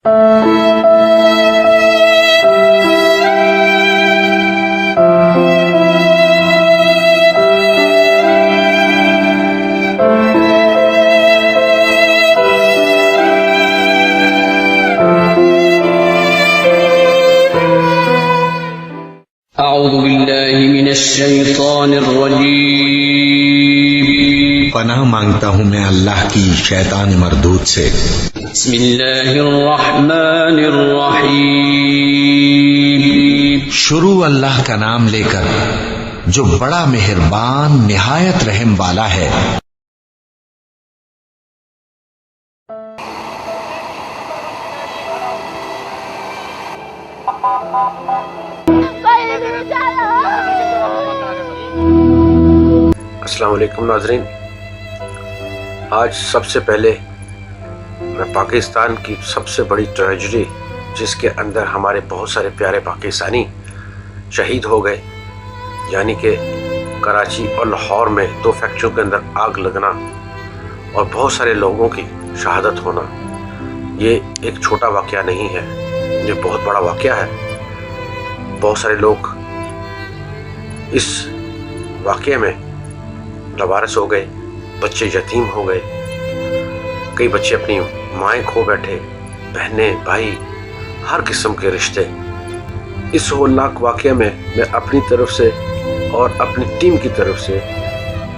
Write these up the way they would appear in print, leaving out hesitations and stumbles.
اعوذ باللہ من الشیطان الرجیم، پناہ مانگتا ہوں میں اللہ کی شیطان مردود سے۔ بسم اللہ الرحمن الرحیم، شروع اللہ کا نام لے کر جو بڑا مہربان نہایت رحم والا ہے۔ السلام علیکم ناظرین، آج سب سے پہلے میں پاکستان کی سب سے بڑی ٹریجڈی، جس کے اندر ہمارے بہت سارے پیارے پاکستانی شہید ہو گئے، یعنی کہ کراچی اور لاہور میں 2 فیکٹریوں کے اندر آگ لگنا اور بہت سارے لوگوں کی شہادت ہونا، یہ ایک چھوٹا واقعہ نہیں ہے، یہ بہت بڑا واقعہ ہے۔ بہت سارے لوگ اس واقعے میں لوارث ہو گئے، بچے یتیم ہو گئے، کئی بچے اپنی مائیں کھو بیٹھے، بہنیں، بھائی، ہر قسم کے رشتے۔ اس ہولناک واقعے میں اپنی طرف سے اور اپنی ٹیم کی طرف سے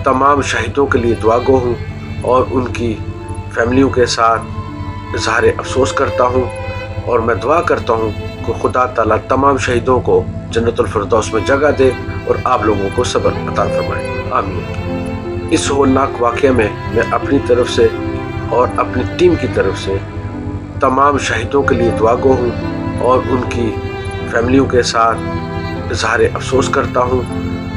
تمام شہیدوں کے لیے دعا گو ہوں اور ان کی فیملیوں کے ساتھ اظہار افسوس کرتا ہوں، اور میں دعا کرتا ہوں کہ خدا تعالیٰ تمام شہیدوں کو جنت الفردوس میں جگہ دے اور آپ لوگوں کو صبر عطا فرمائے، آمین۔ اس ہولناک واقعے میں اپنی طرف سے اور اپنی ٹیم کی طرف سے تمام شہیدوں کے لیے دعا گو ہوں اور ان کی فیملیوں کے ساتھ اظہار افسوس کرتا ہوں،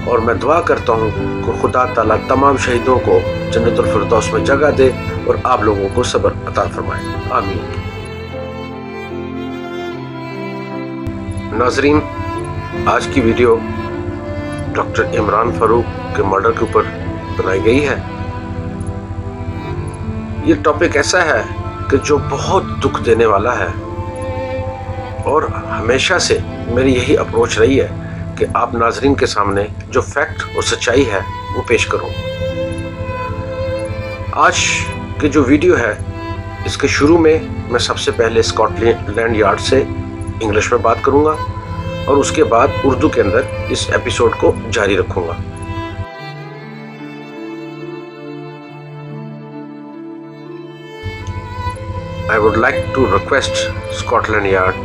اور میں دعا کرتا ہوں کہ خدا تعالیٰ تمام شہیدوں کو جنت الفردوس میں جگہ دے اور آپ لوگوں کو صبر عطا فرمائے، آمین۔ ناظرین، آج کی ویڈیو ڈاکٹر عمران فاروق کے مرڈر کے اوپر بنائی گئی ہے۔ یہ ٹاپک ایسا ہے کہ جو بہت دکھ دینے والا ہے، اور ہمیشہ سے میری یہی اپروچ رہی ہے کہ آپ ناظرین کے سامنے جو فیکٹ اور سچائی ہے وہ پیش کروں۔ آج کی جو ویڈیو ہے، اس کے شروع میں سب سے پہلے اسکاٹ لینڈ یارڈ سے انگلش میں بات کروں گا، اور اس کے بعد اردو کے اندر اس ایپیسوڈ کو جاری رکھوں گا۔ I would like to request Scotland Yard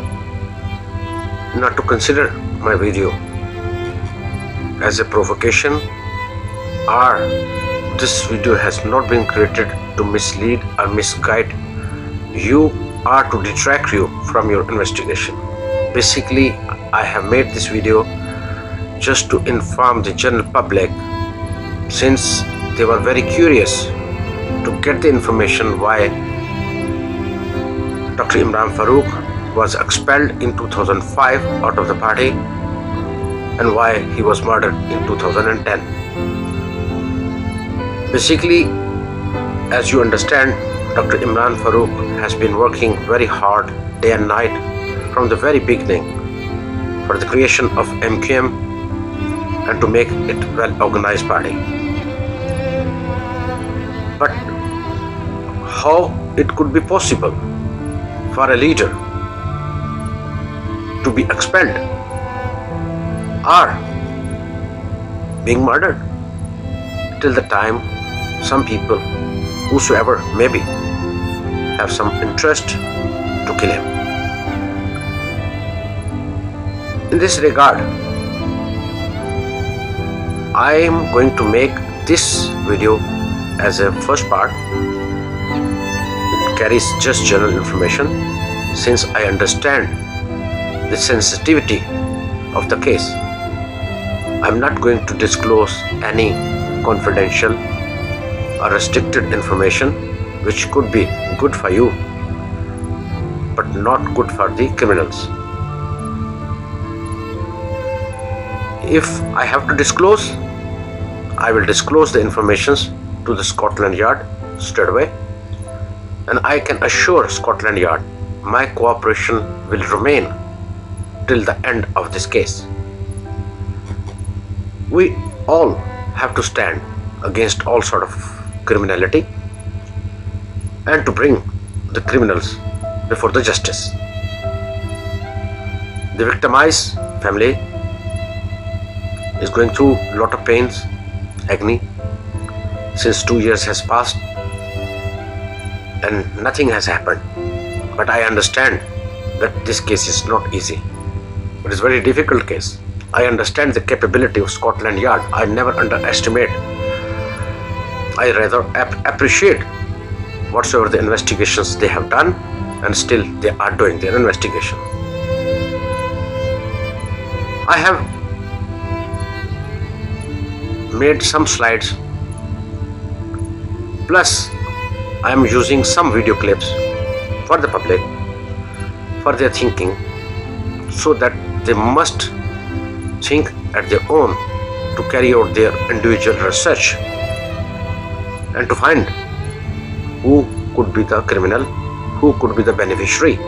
not to consider my video as a provocation, or this video has not been created to mislead or misguide you or to detract you from your investigation. Basically, I have made this video just to inform the general public, since they were very curious to get the information why Dr. Imran Farooq was expelled in 2005 out of the party and why he was murdered in 2010. Basically, as you understand, Dr. Imran Farooq has been working very hard day and night from the very beginning for the creation of MQM and to make it a well-organized party. But how it could be possible for a leader to be expelled or being murdered? Till the time some people, whosoever may be, have some interest to kill him. In this regard, I am going to make this video as a first part. It carries just general information, since I understand the sensitivity of the case. I am not going to disclose any confidential or restricted information which could be good for you but not good for the criminals. If I have to disclose, I will disclose the informations to the Scotland Yard straight away, and I can assure Scotland Yard my cooperation will remain till the end of this case. We all have to stand against all sort of criminality and to bring the criminals before the justice. The victimized family is going through a lot of pains, agony, since 2 years has passed and nothing has happened. But I understand that this case is not easy. It is a very difficult case. I understand the capability of Scotland Yard. I never underestimate. I rather appreciate whatsoever the investigations they have done, and still they are doing their investigation. I have made some slides, plus I am using some video clips for the public, for their thinking, so that they must think at their own to carry out their individual research and to find who could be the criminal, who could be the beneficiary.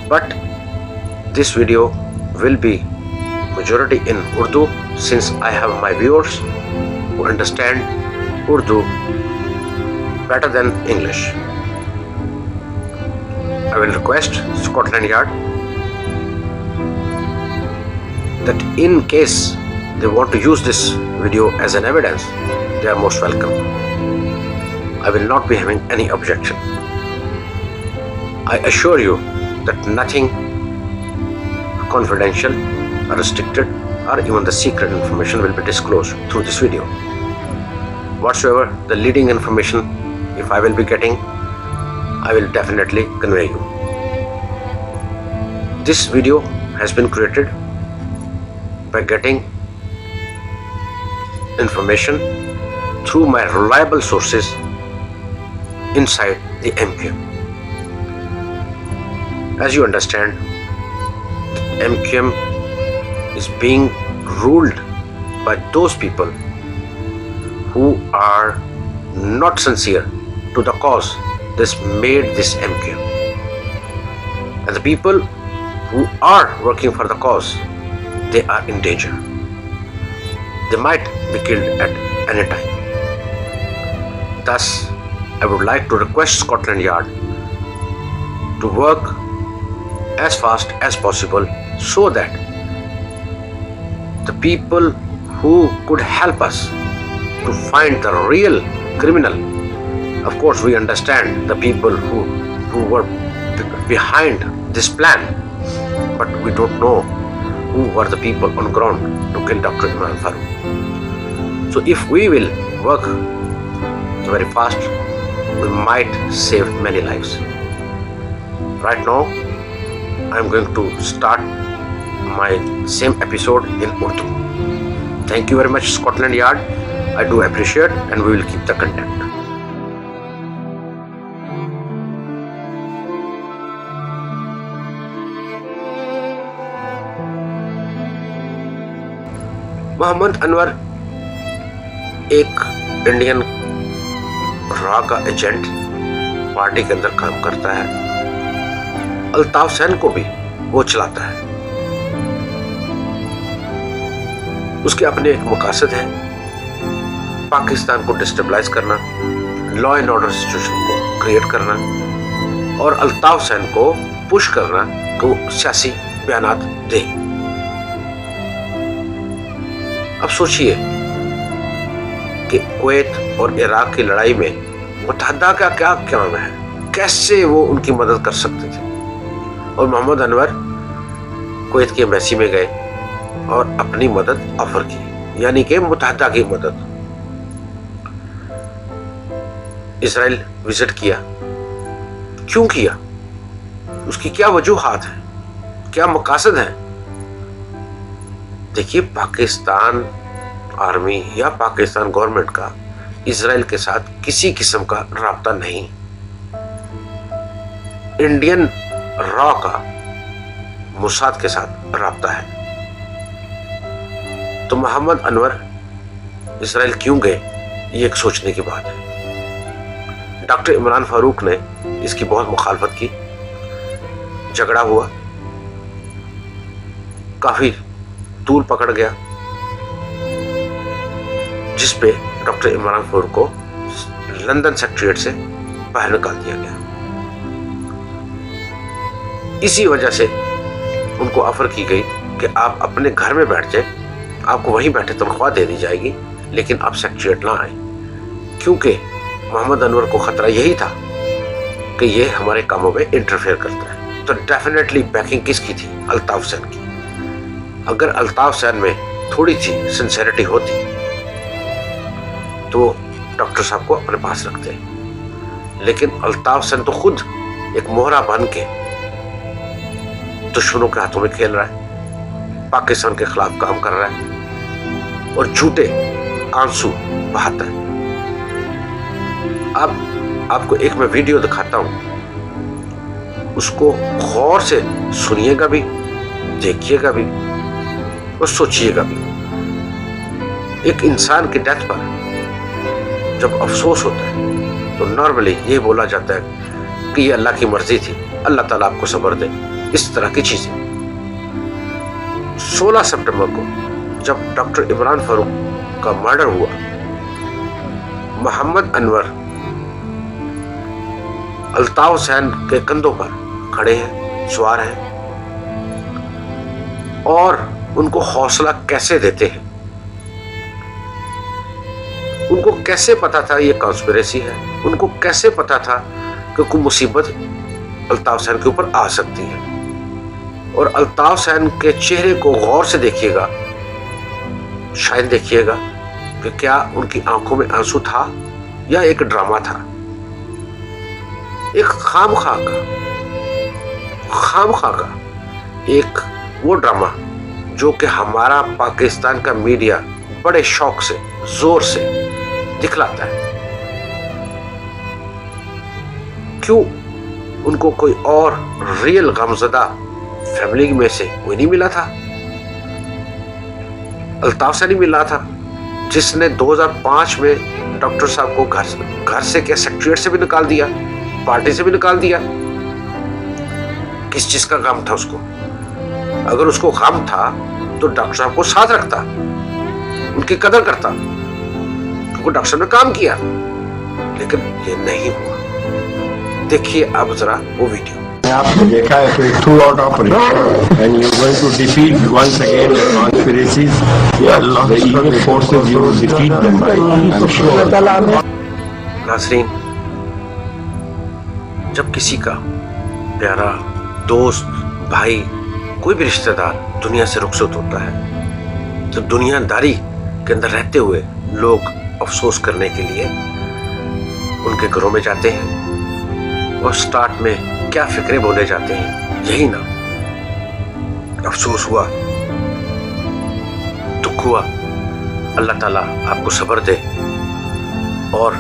But this video will be majority in Urdu, since I have my viewers who understand Urdu better than English. I will request Scotland Yard that in case they want to use this video as an evidence, they are most welcome. I will not be having any objection. I assure you that nothing confidential or restricted or even the secret information will be disclosed through this video. Whatsoever the leading information, if I will be getting, I will definitely convey you. This video has been created by getting information through my reliable sources inside the MQM. As you understand, MQM is being ruled by those people who are not sincere to the cause that made this MQM. And the people who are working for the cause, they are in danger. They might be killed at any time. Thus, I would like to request Scotland Yard to work as fast as possible, so that the people who could help us to find the real criminal, of course we understand the people who were behind this plan, but we don't know who were the people on ground to kill Dr. Imran Farooq. So if we will work very fast, we might save many lives. Right now, I am going to start my same episode in Urdu. Thank you very much, Scotland Yard. I do appreciate, and we will keep the content. Mohammad Anwar एक Indian raw का agent party के अंदर काम करता है। Altaf San को भी वो चलाता है। उसके अपने एक मकासद है, पाकिस्तान को डिस्टेबलाइज करना, लॉ एंड ऑर्डर सिचुएशन को क्रिएट करना और अल्ताफ सैन को पुश करना तो सियासी बयानात दे। अब सोचिए कि कुवैत और इराक की लड़ाई में मुत्तहदा का क्या काम है, कैसे वो उनकी मदद कर सकते थे। और मोहम्मद अनवर कुवैत की एम्बेसी में गए और अपनी मदद ऑफर की, यानी कि मुत्तहदा की मदद। इजराइल विजिट किया, क्यों किया, उसकी क्या वजूहात है, क्या मकासद है। देखिए, पाकिस्तान आर्मी या पाकिस्तान गवर्नमेंट का इजराइल के साथ किसी किस्म का राब्ता नहीं। इंडियन रॉ का मोसाद के साथ राब्ता है। तो मोहम्मद अनवर इजराइल क्यों गए, ये एक सोचने की बात है। डॉक्टर इमरान फारूक ने اس کی بہت مخالفت کی، جھگڑا ہوا، کافی طول پکڑ گیا، جس پہ ڈاکٹر عمران فاروق کو لندن سیکریٹریٹ سے باہر نکال دیا گیا۔ اسی وجہ سے ان کو آفر کی گئی کہ آپ اپنے گھر میں بیٹھ جائیں، آپ کو وہیں بیٹھے تنخواہ دے دی جائے گی، لیکن آپ سیکریٹریٹ نہ آئیں، کیونکہ محمد انور کو خطرہ یہی تھا کہ یہ ہمارے کاموں میں انٹرفیئر کرتا ہے۔ تو ڈیفینیٹلی بیکنگ کس کی تھی؟ الطاف حسین کی۔ اگر الطاف حسین میں تھوڑی سی سنسیریٹی ہوتی تو ڈاکٹر صاحب کو اپنے پاس رکھتے، لیکن الطاف حسین تو خود ایک مہرا بن کے دشمنوں کے ہاتھوں میں کھیل رہا ہے، پاکستان کے خلاف کام کر رہا ہے اور جھوٹے آنسو بہاتا ہے۔ اب آپ کو ایک میں ویڈیو دکھاتا ہوں، اس کو غور سے سنیے گا بھی، دیکھیے گا بھی اور سوچیے گا بھی۔ ایک انسان کی ڈیتھ پر جب افسوس ہوتا ہے تو نارملی یہ بولا جاتا ہے کہ یہ اللہ کی مرضی تھی، اللہ تعالیٰ آپ کو صبر دے، اس طرح کی چیزیں۔ 16 سپٹمبر کو جب ڈاکٹر عمران فاروق کا مرڈر ہوا، محمد انور الطاف حسین کے کندھوں پر کھڑے ہیں، سوار ہیں، اور ان کو حوصلہ کیسے دیتے ہیں۔ ان کو کیسے پتا تھا یہ کانسپریسی ہے، ان کو کیسے پتا تھا کہ کوئی مصیبت الطاف حسین کے اوپر آ سکتی ہے۔ اور الطاف حسین کے چہرے کو غور سے دیکھیے گا، شاید دیکھیے گا کہ کیا ان کی آنکھوں میں آنسو تھا یا ایک ڈرامہ تھا، ایک خامخواہ کا ایک وہ ڈرامہ جو کہ ہمارا پاکستان کا میڈیا بڑے شوق سے، زور سے دکھلاتا ہے۔ کیوں ان کو کوئی اور ریل غمزدہ فیملی میں سے کوئی نہیں ملا تھا؟ الطاف سے نہیں ملا تھا، جس نے 2005 میں ڈاکٹر صاحب کو گھر سے کیا سیکریٹریٹ سے بھی نکال دیا، پارٹی سے بھی نکال دیا۔ کس چیز کا غم تھا اس کو؟ اگر اس کو غم تھا تو ڈاکٹر صاحب کو ساتھ رکھتا، ان کی قدر کرتا، کیونکہ ڈاکٹر صاحب نے کام کیا، لیکن یہ نہیں ہوا۔ دیکھیے آپ ذرا وہ ویڈیو۔ آپ نے دیکھا ہے تو ایک throughout operation and you going to defeat once again the conspiracies. Allah the evil forces you will defeat them. I'm sure. ناظرین، جب کسی کا پیارا دوست، بھائی، کوئی بھی رشتہ دار دنیا سے رخصت ہوتا ہے تو دنیا داری کے اندر رہتے ہوئے لوگ افسوس کرنے کے لیے ان کے گھروں میں جاتے ہیں، اور سٹارٹ میں کیا فکریں بولے جاتے ہیں، یہی نا، افسوس ہوا، دکھ ہوا، اللہ تعالیٰ آپ کو صبر دے، اور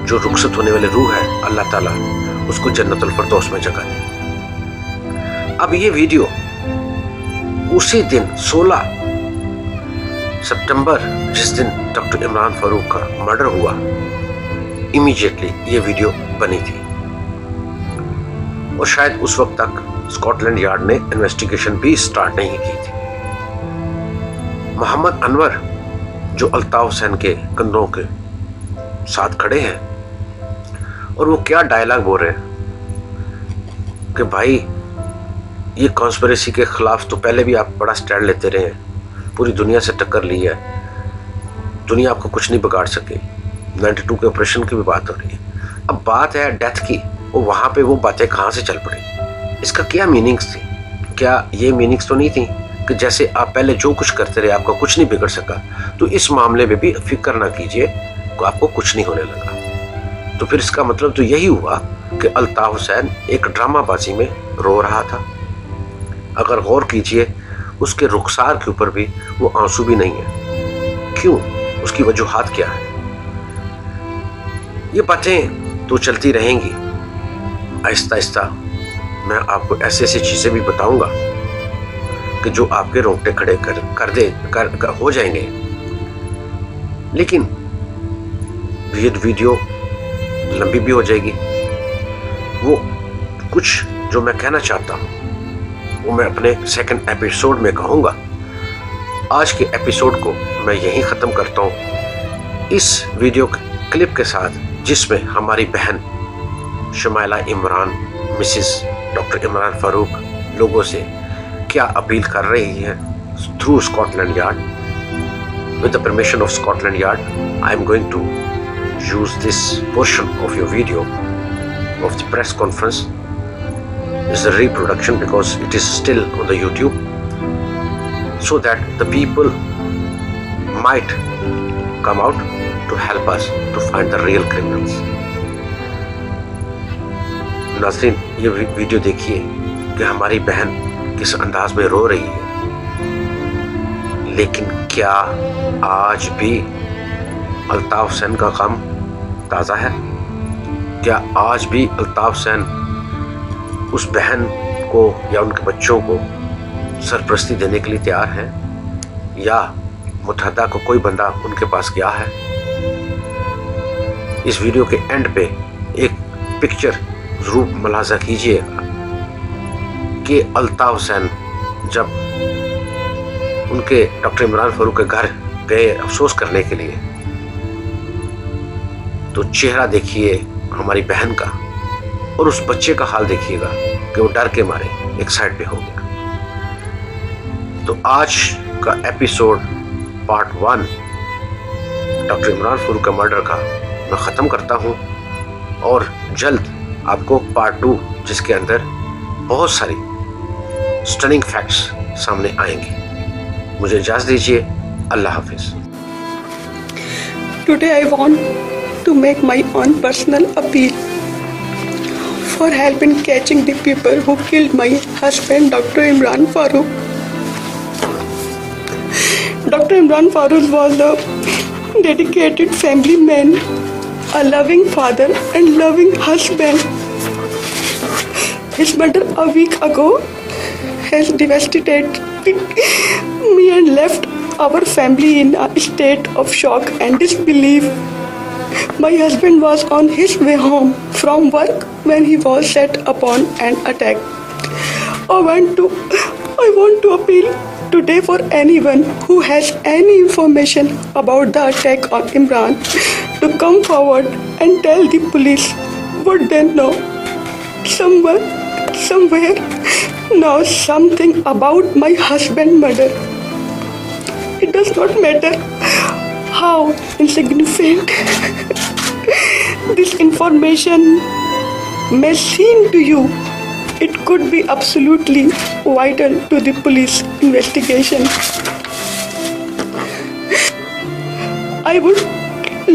جو رخصت ہونے والے روح ہے اللہ تعالیٰ اس کو جنت الفردوس میں جگہ دے۔ اب یہ ویڈیو اسی دن 16 سپٹمبر جس دن ڈاکٹر عمران فاروق کا مرڈر ہوا، امیجیٹلی یہ ویڈیو بنی تھی، اور شاید اس وقت تک اسکاٹ لینڈ یارڈ نے انویسٹیگیشن بھی سٹارٹ نہیں کی تھی۔ محمد انور جو الطاف حسین کے کندھوں کے ساتھ کھڑے ہیں، اور وہ کیا ڈائلاگ بول رہے ہیں کہ بھائی یہ کانسپریسی کے خلاف تو پہلے بھی آپ بڑا سٹینڈ لیتے رہے ہیں، پوری دنیا سے ٹکر لی ہے، دنیا آپ کو کچھ نہیں بگاڑ سکے، 92 کے آپریشن کی بھی بات ہو رہی ہے، اب بات ہے ڈیتھ کی، وہاں پہ وہ باتیں کہاں سے چل پڑی؟ اس کا کیا میننگز تھی؟ کیا یہ میننگز تو نہیں تھی کہ جیسے آپ پہلے جو کچھ کرتے رہے آپ کا کچھ نہیں بگڑ سکا، تو اس معاملے میں بھی فکر نہ کیجئے کہ آپ کو کچھ نہیں ہونے لگا؟ تو پھر اس کا مطلب تو یہی ہوا کہ الطاف حسین ایک ڈرامہ بازی میں رو رہا تھا۔ اگر غور کیجئے اس کے رخسار کے اوپر بھی وہ آنسو بھی نہیں ہے، کیوں؟ اس کی وجوہات کیا ہے؟ یہ باتیں تو چلتی رہیں گی، آہستہ آہستہ میں آپ کو ایسی ایسی چیزیں بھی بتاؤں گا کہ جو آپ کے رونگٹے کھڑے ہو جائیں گے، لیکن یہ ویڈیو لمبی بھی ہو جائے گی वो कुछ जो मैं कहना चाहता हूँ वो मैं अपने सेकंड एपिसोड में कहूँगा। आज के एपिसोड को मैं यहीं ख़त्म करता हूँ इस वीडियो क्लिप के साथ, जिसमें हमारी बहन शमाइला इमरान, मिसिस डॉक्टर इमरान फारूक लोगों से क्या अपील कर रही है through Scotland yard. With the permission of Scotland Yard, I am going to use this portion of your video of the press conference. It's a reproduction because it is still on the YouTube, so that the people might come out to help us to find the real criminals. नाज़रीन, ये video देखिए कि हमारी बहन किस अंदाज में रो रही है। लेकिन क्या आज भी अल्ताफ हुसैन का गम ताज़ा है? क्या आज भी अल्ताफ हुसैन उस बहन को या उनके बच्चों को सरपरस्ती देने के लिए तैयार हैं, या मुतहदा को कोई बंदा उनके पास गया है? इस वीडियो के एंड पे एक पिक्चर ज़रूर मुलाहजा कीजिएगा कि अल्ताफ हुसैन जब उनके डॉक्टर इमरान फारूक के घर गए अफसोस करने के लिए, तो चेहरा देखिए हमारी बहन का, और उस बच्चे का हाल देखिएगा कि वो डर के मारे एक साइड पे हो गया। तो आज का episode part 1 doctor Imran Farooq का मर्डर का मैं ख़त्म करता हूँ, और जल्द आपको पार्ट 2 जिसके अंदर बहुत सारी स्टनिंग फैक्ट्स सामने आएंगे। मुझे इजाज़त दीजिए। अल्लाह हाफिज़। Today I want to make my own personal appeal for help in catching the people who killed my husband, Dr. Imran Farooq. Dr. Imran Farooq was a dedicated family man, a loving father and loving husband. His murder a week ago has devastated me and left our family in a state of shock and disbelief. My husband was on his way home from work when he was set upon and attacked. I want to appeal today for anyone who has any information about the attack on Imran to come forward and tell the police what they know. Someone, somewhere knows something about my husband's murder. It does not matter how insignificant this information may seem to you. It could be absolutely vital to the police investigation. I would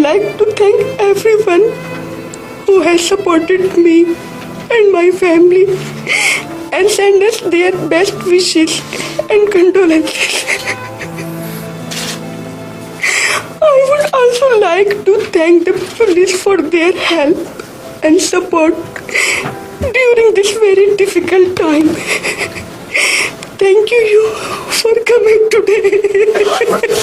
like to thank everyone who has supported me and my family and send us their best wishes and condolences. I would also like to thank the police for their help and support during this very difficult time. Thank you for coming today.